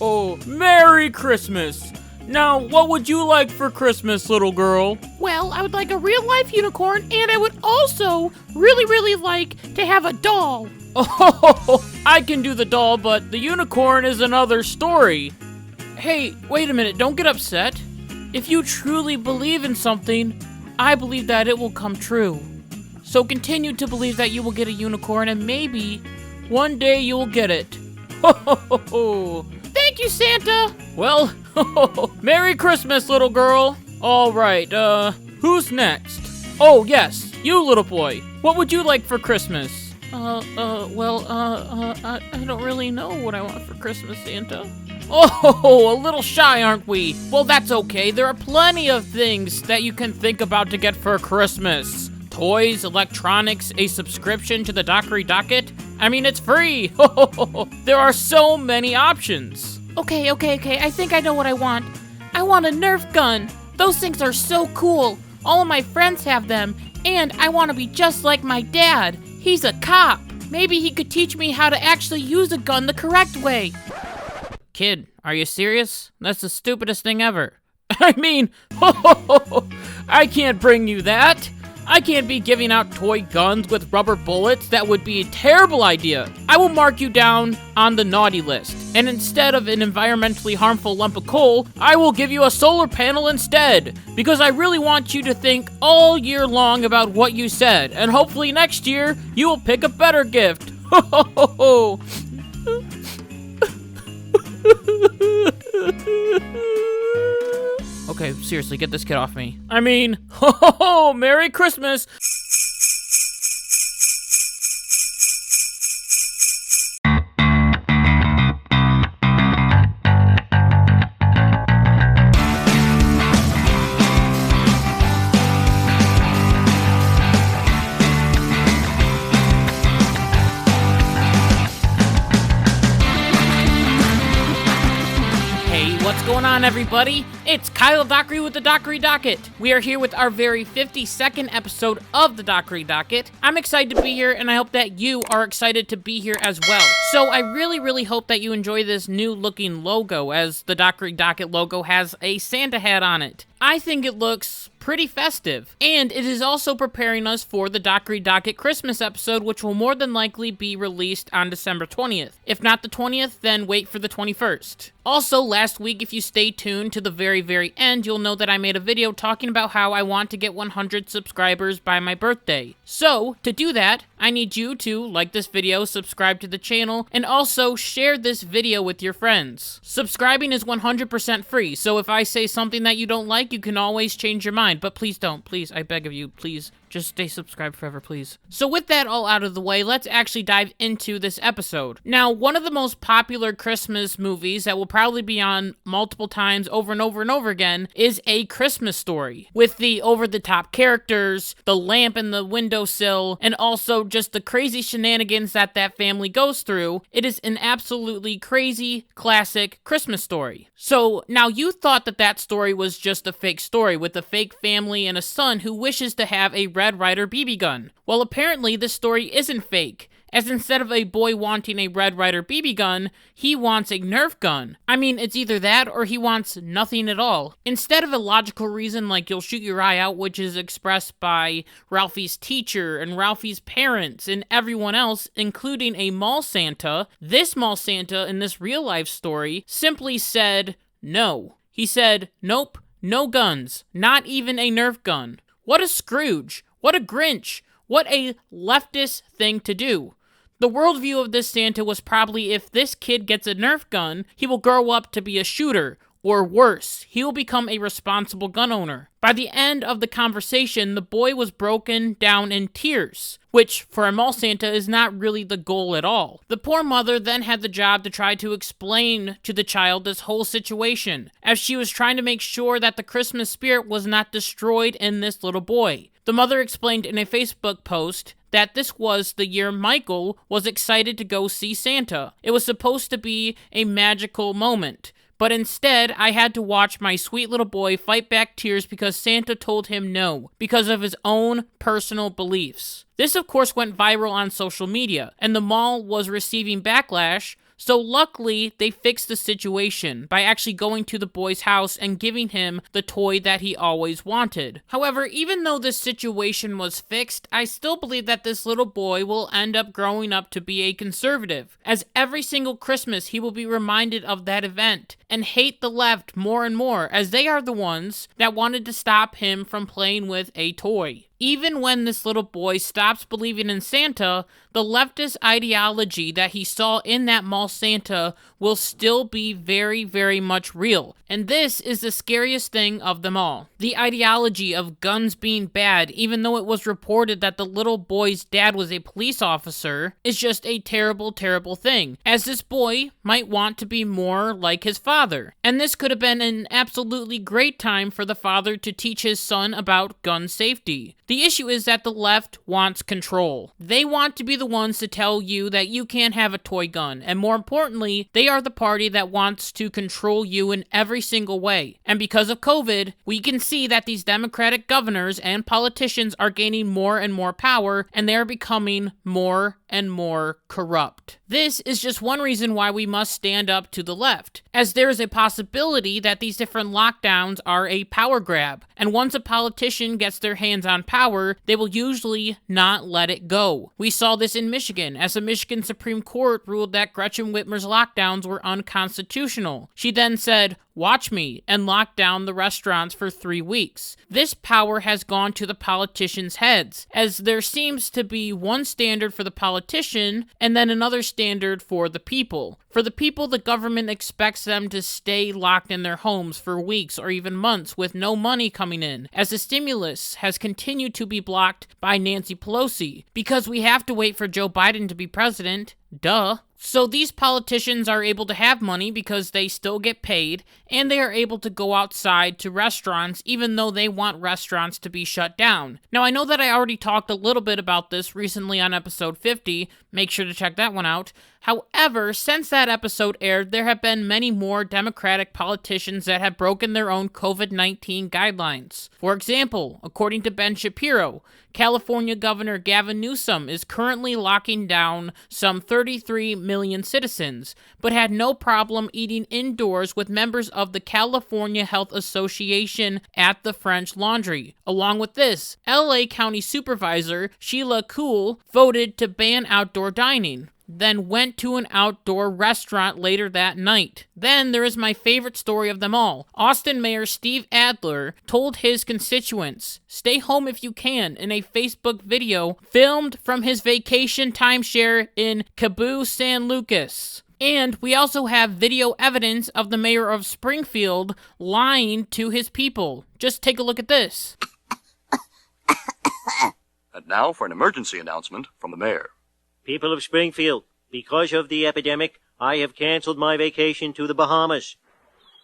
Oh, Merry Christmas! Now, what would you like for Christmas, little girl? Well, I would like a real-life unicorn, and I would also really like to have a doll. Oh, I can do the doll, but the unicorn is another story. Hey, wait a minute, don't get upset. If you truly believe in something, I believe that it will come true. So continue to believe that you will get a unicorn, and maybe one day you will get it. Ho! Thank you, Santa! Well, Merry Christmas, little girl. All right, who's next? Oh, yes, you, little boy. What would you like for Christmas? I don't really know what I want for Christmas, Santa. Oh, a little shy, aren't we? Well, that's okay. There are plenty of things that you can think about to get for Christmas. Toys, electronics, a subscription to the Dockery Docket. I mean, it's free. There are so many options. Okay, I think I know what I want. I want a Nerf gun. Those things are so cool. All of my friends have them, and I want to be just like my dad. He's a cop. Maybe he could teach me how to actually use a gun the correct way. Kid, are you serious? That's the stupidest thing ever. I mean, I can't bring you that. I can't be giving out toy guns with rubber bullets. That would be a terrible idea. I will mark you down on the naughty list. And instead of an environmentally harmful lump of coal, I will give you a solar panel instead. Because I really want you to think all year long about what you said. And hopefully next year, you will pick a better gift. Okay, seriously, get this kid off me. I mean, Merry Christmas! What's going on, everybody? It's Kyle Dockery with the Dockery Docket. We are here with our very 52nd episode of the Dockery Docket. I'm excited to be here, and I hope that you are excited to be here as well. So I really hope that you enjoy this new looking logo, as the Dockery Docket logo has a Santa hat on it. I think it looks pretty festive, and it is also preparing us for the Dockery Docket Christmas episode, which will more than likely be released on December 20th. If not the 20th, then wait for the 21st. Also, last week, if you stay tuned to the very end, you'll know that I made a video talking about how I want to get 100 subscribers by my birthday. So, to do that, I need you to like this video, subscribe to the channel, and also share this video with your friends. Subscribing is 100% free, so if I say something that you don't like, you can always change your mind, but please don't. Please, I beg of you, please. Just stay subscribed forever, please. So with that all out of the way, let's actually dive into this episode. Now, one of the most popular Christmas movies that will probably be on multiple times over and over again is A Christmas Story. With the over-the-top characters, the lamp in the windowsill, and also just the crazy shenanigans that family goes through, it is an absolutely crazy, classic Christmas story. So, now you thought that story was just a fake story with a fake family and a son who wishes to have a Red Ryder BB gun. Well, apparently this story isn't fake, as instead of a boy wanting a Red Ryder BB gun, he wants a Nerf gun. I mean, it's either that or he wants nothing at all. Instead of a logical reason like you'll shoot your eye out, which is expressed by Ralphie's teacher and Ralphie's parents and everyone else, including a mall Santa, this mall Santa in this real-life story simply said no. He said, nope, no guns, not even a Nerf gun. What a Scrooge. What a Grinch. What a leftist thing to do. The worldview of this Santa was probably if this kid gets a Nerf gun, he will grow up to be a shooter. Or worse, he will become a responsible gun owner. By the end of the conversation, the boy was broken down in tears, which for a mall Santa is not really the goal at all. The poor mother then had the job to try to explain to the child this whole situation, as she was trying to make sure that the Christmas spirit was not destroyed in this little boy. The mother explained in a Facebook post that this was the year Michael was excited to go see Santa. It was supposed to be a magical moment. But instead, I had to watch my sweet little boy fight back tears because Santa told him no, because of his own personal beliefs. This, of course, went viral on social media, and the mall was receiving backlash, So luckily, they fixed the situation by actually going to the boy's house and giving him the toy that he always wanted. However, even though this situation was fixed, I still believe that this little boy will end up growing up to be a conservative, as every single Christmas he will be reminded of that event and hate the left more and more, as they are the ones that wanted to stop him from playing with a toy. Even when this little boy stops believing in Santa, the leftist ideology that he saw in that mall Santa will still be very, very much real. And this is the scariest thing of them all. The ideology of guns being bad, even though it was reported that the little boy's dad was a police officer, is just a terrible, terrible thing, as this boy might want to be more like his father. And this could have been an absolutely great time for the father to teach his son about gun safety. The issue is that the left wants control. They want to be the ones to tell you that you can't have a toy gun, and more importantly, they are the party that wants to control you in every single way. And because of COVID, we can see that these Democratic governors and politicians are gaining more and more power, and they are becoming more and more corrupt. This is just one reason why we must stand up to the left, as there is a possibility that these different lockdowns are a power grab, and once a politician gets their hands on power, they will usually not let it go. We saw this in Michigan, as the Michigan Supreme Court ruled that Gretchen Whitmer's lockdowns were unconstitutional. She then said, "Watch me," and locked down the restaurants for 3 weeks. This power has gone to the politicians' heads, as there seems to be one standard for the politician and then another standard for the people. For the people, the government expects them to stay locked in their homes for weeks or even months with no money coming in, as the stimulus has continued to be blocked by Nancy Pelosi, because we have to wait for Joe Biden to be president. Duh. So these politicians are able to have money because they still get paid, and they are able to go outside to restaurants even though they want restaurants to be shut down. Now, I know that I already talked a little bit about this recently on episode 50. Make sure to check that one out. However, since that episode aired, there have been many more Democratic politicians that have broken their own COVID-19 guidelines. For example, according to Ben Shapiro, California Governor Gavin Newsom is currently locking down some 33 million citizens, but had no problem eating indoors with members of the California Health Association at the French Laundry. Along with this, LA County Supervisor Sheila Kuehl voted to ban outdoor dining, then went to an outdoor restaurant later that night. Then there is my favorite story of them all. Austin Mayor Steve Adler told his constituents, "Stay home if you can," in a Facebook video filmed from his vacation timeshare in Cabo San Lucas. And we also have video evidence of the mayor of Springfield lying to his people. Just take a look at this. And now for an emergency announcement from the mayor. People of Springfield, because of the epidemic, I have canceled my vacation to the Bahamas.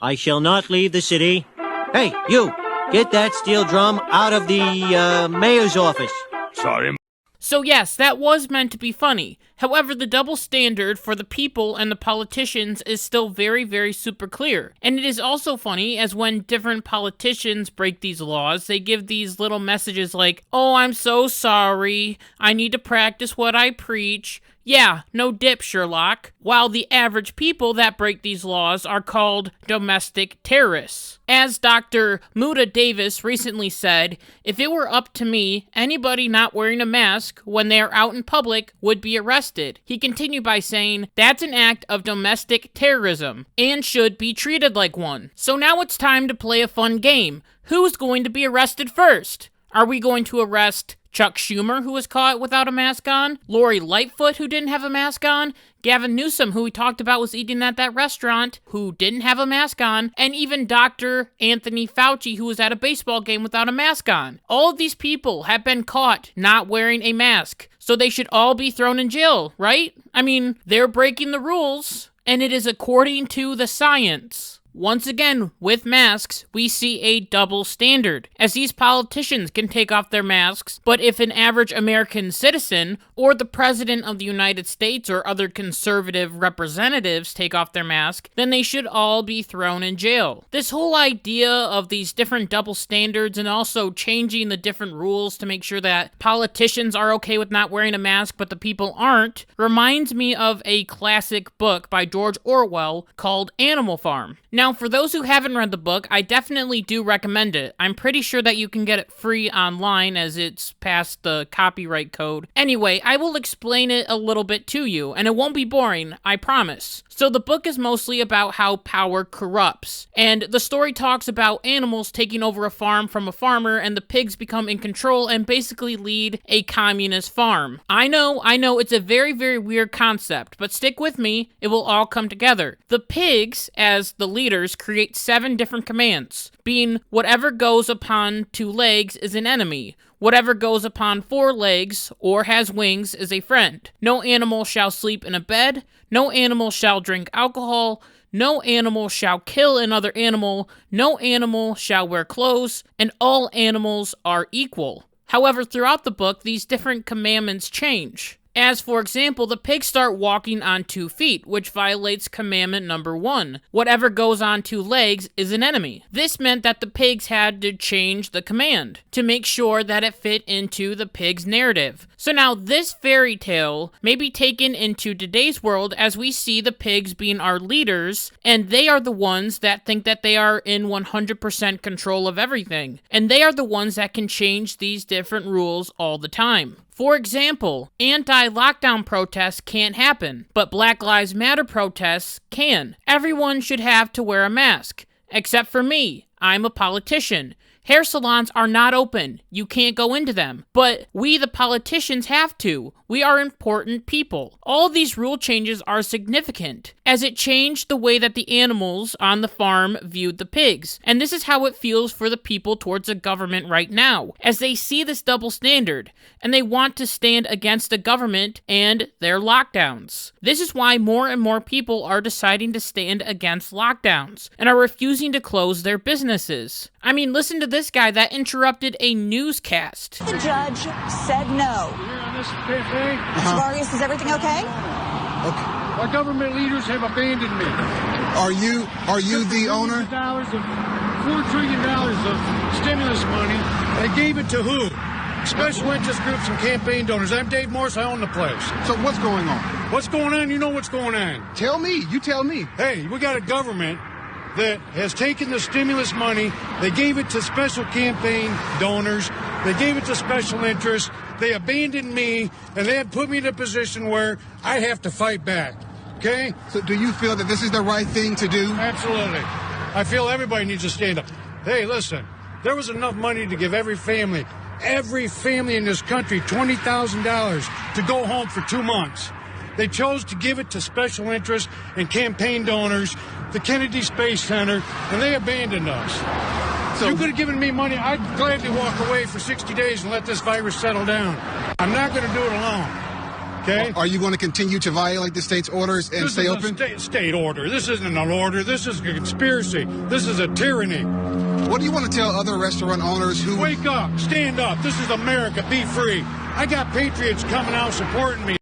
I shall not leave the city. Hey, you! Get that steel drum out of the mayor's office. Sorry. So yes, that was meant to be funny. However, the double standard for the people and the politicians is still very, very super clear. And it is also funny, as when different politicians break these laws, they give these little messages like, "Oh, I'm so sorry. I need to practice what I preach." Yeah, no dip, Sherlock. While the average people that break these laws are called domestic terrorists. As Dr. Muda Davis recently said, "If it were up to me, anybody not wearing a mask when they are out in public would be arrested." He continued by saying, "That's an act of domestic terrorism and should be treated like one." So now it's time to play a fun game. Who's going to be arrested first? Are we going to arrest Chuck Schumer, who was caught without a mask on, Lori Lightfoot, who didn't have a mask on, Gavin Newsom, who we talked about was eating at that restaurant, who didn't have a mask on, and even Dr. Anthony Fauci, who was at a baseball game without a mask on? All of these people have been caught not wearing a mask, so they should all be thrown in jail, right? I mean, they're breaking the rules, and it is according to the science. Once again, with masks, we see a double standard, as these politicians can take off their masks, but if an average American citizen, or the President of the United States or other conservative representatives take off their mask, then they should all be thrown in jail. This whole idea of these different double standards and also changing the different rules to make sure that politicians are okay with not wearing a mask but the people aren't, reminds me of a classic book by George Orwell called Animal Farm. Now, for those who haven't read the book, I definitely do recommend it. I'm pretty sure that you can get it free online as it's past the copyright code. Anyway, I will explain it a little bit to you, and it won't be boring, I promise. So the book is mostly about how power corrupts, and the story talks about animals taking over a farm from a farmer, and the pigs become in control and basically lead a communist farm. I know, it's a very, very weird concept, but stick with me, it will all come together. The pigs, as the leaders, create 7 different commands, being whatever goes upon 2 legs is an enemy, whatever goes upon 4 legs or has wings is a friend, no animal shall sleep in a bed, no animal shall drink alcohol, no animal shall kill another animal, no animal shall wear clothes, and all animals are equal. However, throughout the book, these different commandments change. As, for example, the pigs start walking on 2 feet, which violates commandment number 1. Whatever goes on 2 legs is an enemy. This meant that the pigs had to change the command to make sure that it fit into the pig's narrative. So now this fairy tale may be taken into today's world as we see the pigs being our leaders, and they are the ones that think that they are in 100% control of everything. And they are the ones that can change these different rules all the time. For example, anti-lockdown protests can't happen, but Black Lives Matter protests can. Everyone should have to wear a mask, except for me. I'm a politician. Hair salons are not open. You can't go into them. But we, the politicians, have to. We are important people. All of these rule changes are significant, as it changed the way that the animals on the farm viewed the pigs. And this is how it feels for the people towards the government right now, as they see this double standard, and they want to stand against the government and their lockdowns. This is why more and more people are deciding to stand against lockdowns, and are refusing to close their businesses. I mean, listen to this guy that interrupted a newscast. The judge said no. Various, is everything okay? Okay. Our government leaders have abandoned me. Are you the owner? $4 trillion of stimulus money. They gave it to who? Special interest groups and campaign donors. I'm Dave Morris. I own the place. So what's going on? What's going on? You know what's going on. Tell me. You tell me. Hey, we got a government that has taken the stimulus money. They gave it to special campaign donors. They gave it to special interests. They abandoned me, and they had put me in a position where I have to fight back. Okay? So do you feel that this is the right thing to do? Absolutely. I feel everybody needs to stand up. Hey, listen, there was enough money to give every family in this country $20,000 to go home for 2 months. They chose to give it to special interests and campaign donors, the Kennedy Space Center, and they abandoned us. So you could have given me money. I'd gladly walk away for 60 days and let this virus settle down. I'm not going to do it alone. Okay? Are you going to continue to violate the state's orders and stay open? This is a state order. This isn't an order. This is a conspiracy. This is a tyranny. What do you want to tell other restaurant owners who... Wake up. Stand up. This is America. Be free. I got patriots coming out supporting me.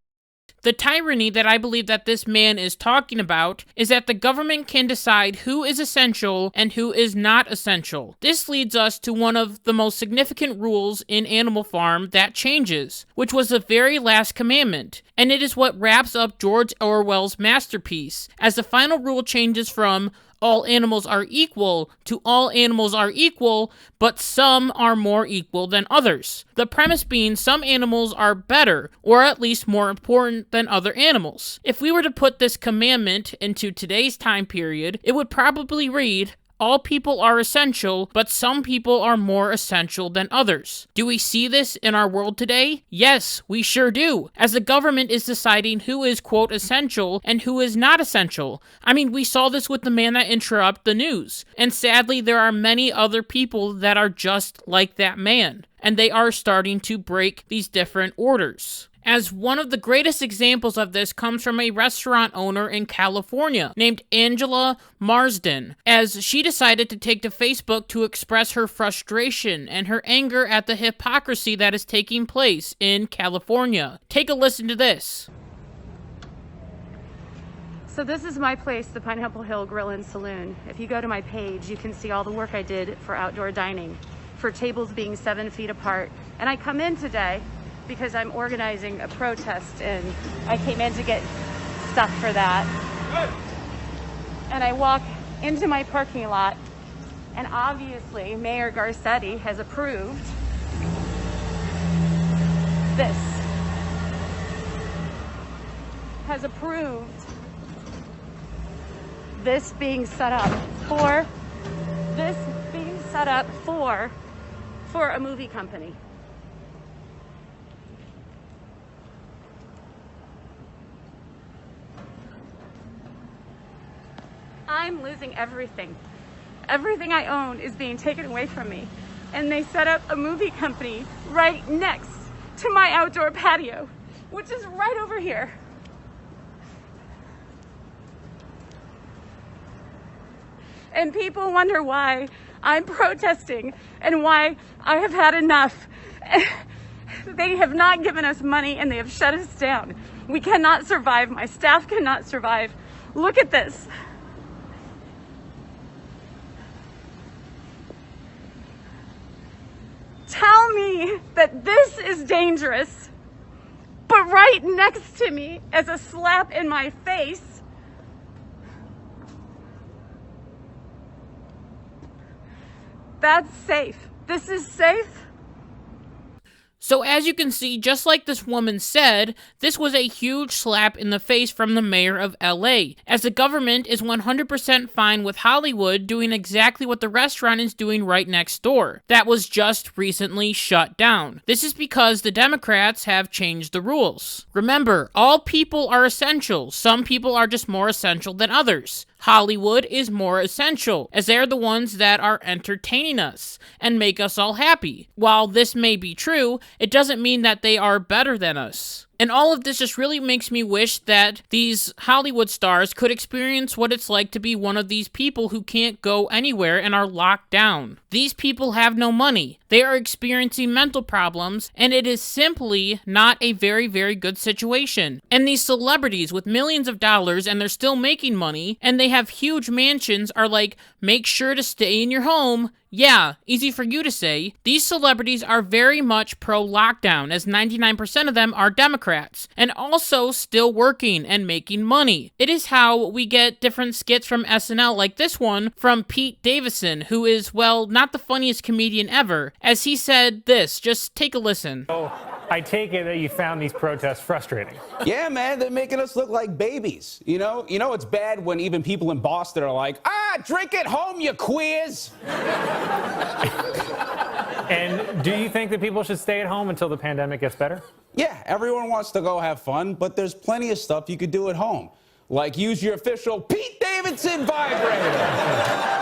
The tyranny that I believe that this man is talking about is that the government can decide who is essential and who is not essential. This leads us to one of the most significant rules in Animal Farm that changes, which was the very last commandment, and it is what wraps up George Orwell's masterpiece, as the final rule changes from all animals are equal to all animals are equal, but some are more equal than others. The premise being some animals are better, or at least more important than other animals. If we were to put this commandment into today's time period, it would probably read, all people are essential, but some people are more essential than others. Do we see this in our world today? Yes, we sure do, as the government is deciding who is, quote, essential and who is not essential. I mean, we saw this with the man that interrupted the news, and sadly, there are many other people that are just like that man, and they are starting to break these different orders. as one of the greatest examples of this comes from a restaurant owner in California named Angela Marsden, as she decided to take to Facebook to express her frustration and her anger at the hypocrisy that is taking place in California. Take a listen to this. So this is my place, the Pineapple Hill Grill and Saloon. If you go to my page, you can see all the work I did for outdoor dining, for tables being 7 feet apart. And I come in today because I'm organizing a protest, and I came in to get stuff for that. And I walk into my parking lot, and obviously Mayor Garcetti has approved this. Has approved this being set up for a movie company. I'm losing everything. Everything I own is being taken away from me. And they set up a movie company right next to my outdoor patio, which is right over here. And people wonder why I'm protesting and why I have had enough. They have not given us money and they have shut us down. We cannot survive. My staff cannot survive. Look at this. Tell me that this is dangerous, but right next to me as a slap in my face, that's safe. This is safe. So as you can see, just like this woman said, this was a huge slap in the face from the mayor of LA, as the government is 100% fine with Hollywood doing exactly what the restaurant is doing right next door. That was just recently shut down. This is because the Democrats have changed the rules. Remember, all people are essential. Some people are just more essential than others. Hollywood is more essential, as they're the ones that are entertaining us and make us all happy. While this may be true, it doesn't mean that they are better than us. And all of this just really makes me wish that these Hollywood stars could experience what it's like to be one of these people who can't go anywhere and are locked down. These people have no money. They are experiencing mental problems, and it is simply not a very, very good situation. And these celebrities with millions of dollars, and they're still making money, and they have huge mansions, are like, make sure to stay in your home. Yeah, easy for you to say. These celebrities are very much pro-lockdown, as 99% of them are Democrats, and also still working and making money. It is how we get different skits from SNL, like this one from Pete Davidson, who is, well, not the funniest comedian ever, as he said this. Just take a listen. Oh, I take it that you found these protests frustrating. Yeah, man, they're making us look like babies. You know it's bad when even people in Boston are like, drink at home, you queers. And do you think that people should stay at home until the pandemic gets better? Yeah, everyone wants to go have fun, but there's plenty of stuff you could do at home. Like use your official Pete Davidson vibrator.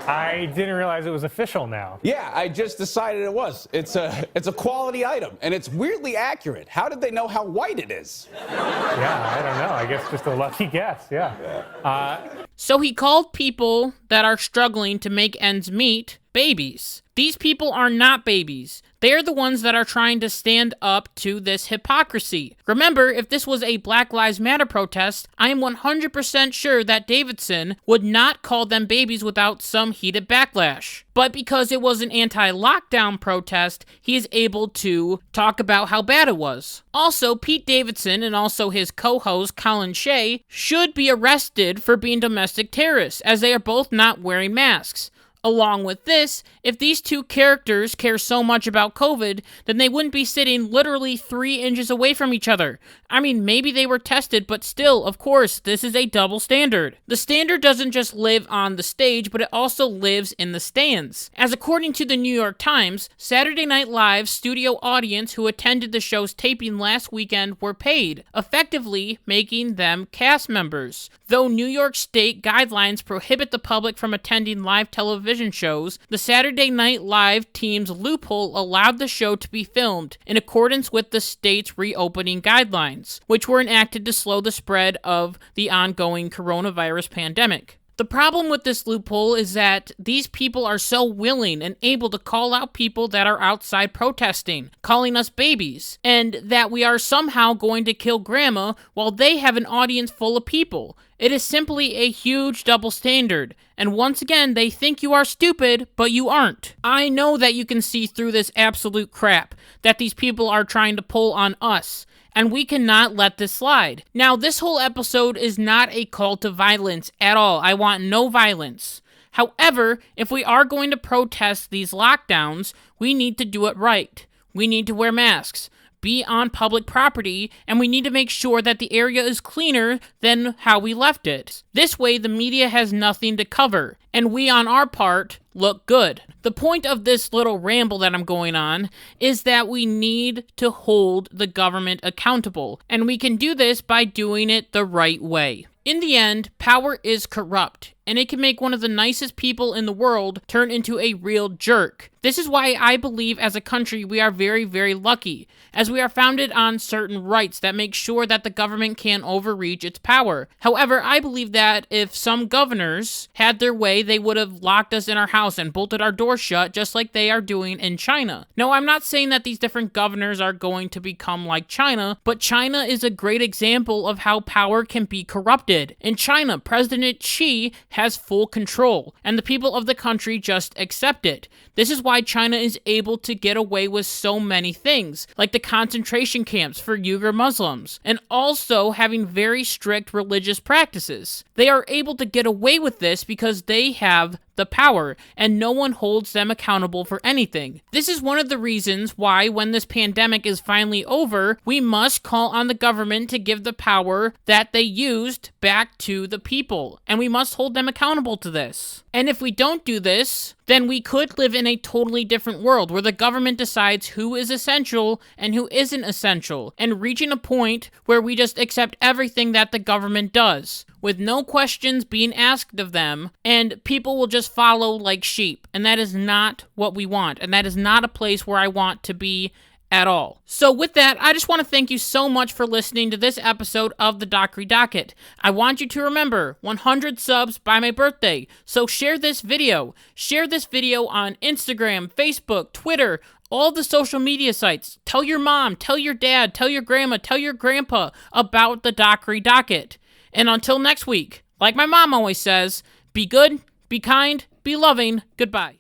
I didn't realize it was official now. Yeah, I just decided it was. It's a quality item, and it's weirdly accurate. How did they know how white it is? Yeah, I don't know. I guess just a lucky guess, yeah. So he called people that are struggling to make ends meet babies. These people are not babies. They're the ones that are trying to stand up to this hypocrisy. Remember, if this was a Black Lives Matter protest, I am 100% sure that Davidson would not call them babies without some heated backlash. But because it was an anti-lockdown protest, he is able to talk about how bad it was. Also, Pete Davidson and also his co-host Colin Shea should be arrested for being domestic terrorists, as they are both not wearing masks. Along with this, if these two characters care so much about COVID, then they wouldn't be sitting literally 3 inches away from each other. I mean, maybe they were tested, but still, of course, this is a double standard. The standard doesn't just live on the stage, but it also lives in the stands. As according to the New York Times, Saturday Night Live's studio audience who attended the show's taping last weekend were paid, effectively making them cast members. Though New York state guidelines prohibit the public from attending live television television shows, the Saturday Night Live team's loophole allowed the show to be filmed in accordance with the state's reopening guidelines, which were enacted to slow the spread of the ongoing coronavirus pandemic. The problem with this loophole is that these people are so willing and able to call out people that are outside protesting, calling us babies, and that we are somehow going to kill grandma while they have an audience full of people. It is simply a huge double standard, and once again, they think you are stupid, but you aren't. I know that you can see through this absolute crap that these people are trying to pull on us, and we cannot let this slide. Now, this whole episode is not a call to violence at all. I want no violence. However, if we are going to protest these lockdowns, we need to do it right. We need to wear masks, be on public property, and we need to make sure that the area is cleaner than how we left it. This way, the media has nothing to cover, and we on our part look good. The point of this little ramble that I'm going on is that we need to hold the government accountable, and we can do this by doing it the right way. In the end, power is corrupt, and it can make one of the nicest people in the world turn into a real jerk. This is why I believe as a country we are very, very lucky, as we are founded on certain rights that make sure that the government can't overreach its power. However, I believe that if some governors had their way, they would have locked us in our house and bolted our door shut just like they are doing in China. No, I'm not saying that these different governors are going to become like China, but China is a great example of how power can be corrupted. In China, President Xi has full control, and the people of the country just accept it. This is why China is able to get away with so many things, like the concentration camps for Uyghur Muslims, and also having very strict religious practices. They are able to get away with this because they have the power, and no one holds them accountable for anything. This is one of the reasons why, when this pandemic is finally over, we must call on the government to give the power that they used back to the people, and we must hold them accountable to this. And if we don't do this, then we could live in a totally different world where the government decides who is essential and who isn't essential, and reaching a point where we just accept everything that the government does, with no questions being asked of them, and people will just follow like sheep. And that is not what we want, and that is not a place where I want to be at all. So with that, I just want to thank you so much for listening to this episode of the Dockery Docket. I want you to remember 100 subs by my birthday, so share this video. Share this video on Instagram, Facebook, Twitter, all the social media sites. Tell your mom, tell your dad, tell your grandma, tell your grandpa about the Dockery Docket. And until next week, like my mom always says, be good, be kind, be loving, goodbye.